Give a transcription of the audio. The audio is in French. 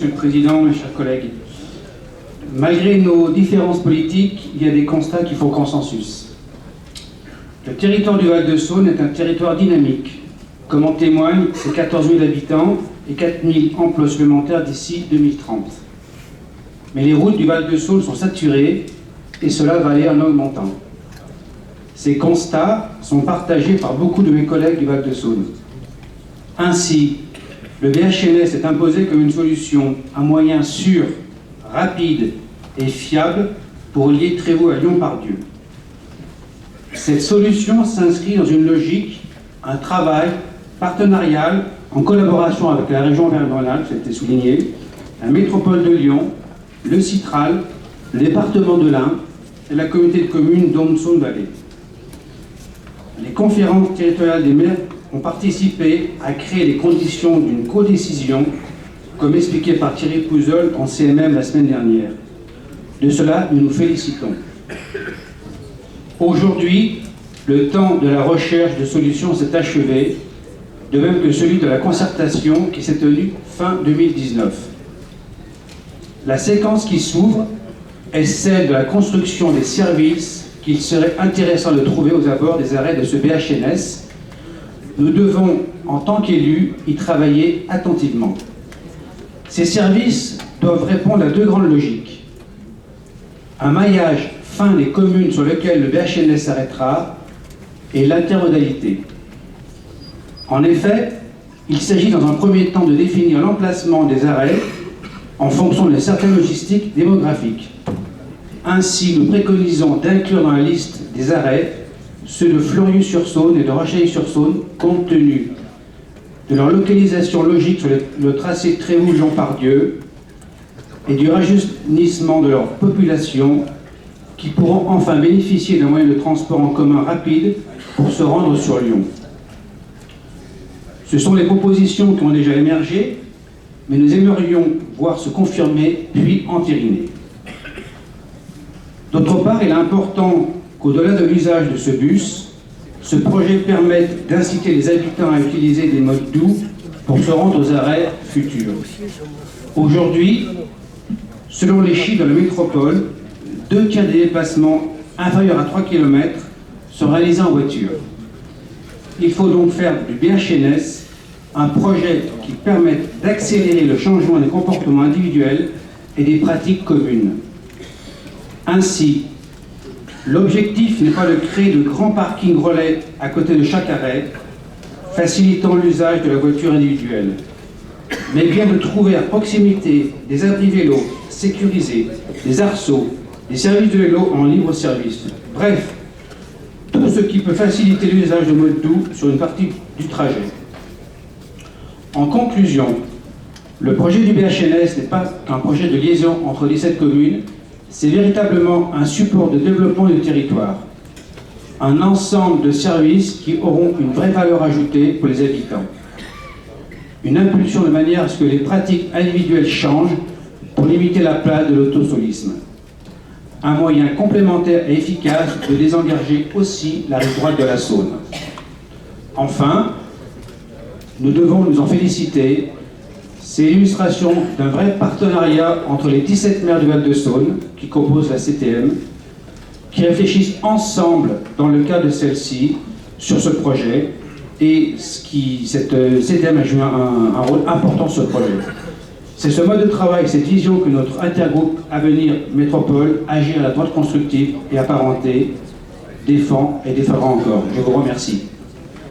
Monsieur le Président, mes chers collègues, malgré nos différences politiques, il y a des constats qui font consensus. Le territoire du Val-de-Saône est un territoire dynamique, comme en témoignent ses 14 000 habitants et 4 000 emplois supplémentaires d'ici 2030. Mais les routes du Val-de-Saône sont saturées et cela va aller en augmentant. Ces constats sont partagés par beaucoup de mes collègues du Val-de-Saône. Ainsi, le BHNS est imposé comme une solution à moyen sûr, rapide et fiable pour lier Trévoux à Lyon-Part-Dieu. Cette solution s'inscrit dans une logique, un travail partenarial en collaboration avec la région Auvergne-Rhône-Alpes, ça a été souligné, la métropole de Lyon, le Citral, le département de l'Ain et la communauté de communes d'Aune-Saône-Vallée. Les conférences territoriales des maires ont participé à créer les conditions d'une codécision, comme expliqué par Thierry Pouzol en CMM la semaine dernière. De cela, nous nous félicitons. Aujourd'hui, le temps de la recherche de solutions s'est achevé, de même que celui de la concertation qui s'est tenue fin 2019. La séquence qui s'ouvre est celle de la construction des services qu'il serait intéressant de trouver aux abords des arrêts de ce BHNS. Nous devons, en tant qu'élus, y travailler attentivement. Ces services doivent répondre à deux grandes logiques. Un maillage fin des communes sur lesquelles le BHNS s'arrêtera et l'intermodalité. En effet, il s'agit dans un premier temps de définir l'emplacement des arrêts en fonction de certaines logistiques démographiques. Ainsi, nous préconisons d'inclure dans la liste des arrêts ceux de Fleurieux-sur-Saône et de Rochailly-sur-Saône, compte tenu de leur localisation logique sur le tracé Trévoux-Lyon-Part-Dieu et du rajeunissement de leur population, qui pourront enfin bénéficier d'un moyen de transport en commun rapide pour se rendre sur Lyon. Ce sont les propositions qui ont déjà émergé, mais nous aimerions voir se confirmer puis entériner. D'autre part, il est important qu'au-delà de l'usage de ce bus, ce projet permette d'inciter les habitants à utiliser des modes doux pour se rendre aux arrêts futurs. Aujourd'hui, selon les chiffres de la métropole, 2 tiers des déplacements inférieurs à 3 km sont réalisés en voiture. Il faut donc faire du BHNS un projet qui permette d'accélérer le changement des comportements individuels et des pratiques communes. Ainsi, l'objectif n'est pas de créer de grands parkings relais à côté de chaque arrêt, facilitant l'usage de la voiture individuelle, mais bien de trouver à proximité des abris vélos sécurisés, des arceaux, des services de vélo en libre service. Bref, tout ce qui peut faciliter l'usage de modes doux sur une partie du trajet. En conclusion, le projet du BHNS n'est pas qu'un projet de liaison entre 17 communes, c'est véritablement un support de développement du territoire, un ensemble de services qui auront une vraie valeur ajoutée pour les habitants, une impulsion de manière à ce que les pratiques individuelles changent pour limiter la place de l'autosolisme, un moyen complémentaire et efficace de désengorger aussi la rive droite de la Saône. Enfin, nous devons nous en féliciter. C'est l'illustration d'un vrai partenariat entre les 17 maires du Val-de-Saône qui composent la CTM, qui réfléchissent ensemble dans le cadre de celle-ci sur ce projet, et cette CTM a joué un rôle important sur ce projet. C'est ce mode de travail, cette vision que notre intergroupe Avenir Métropole, Agir à la droite constructive et apparentée, défend et défendra encore. Je vous remercie.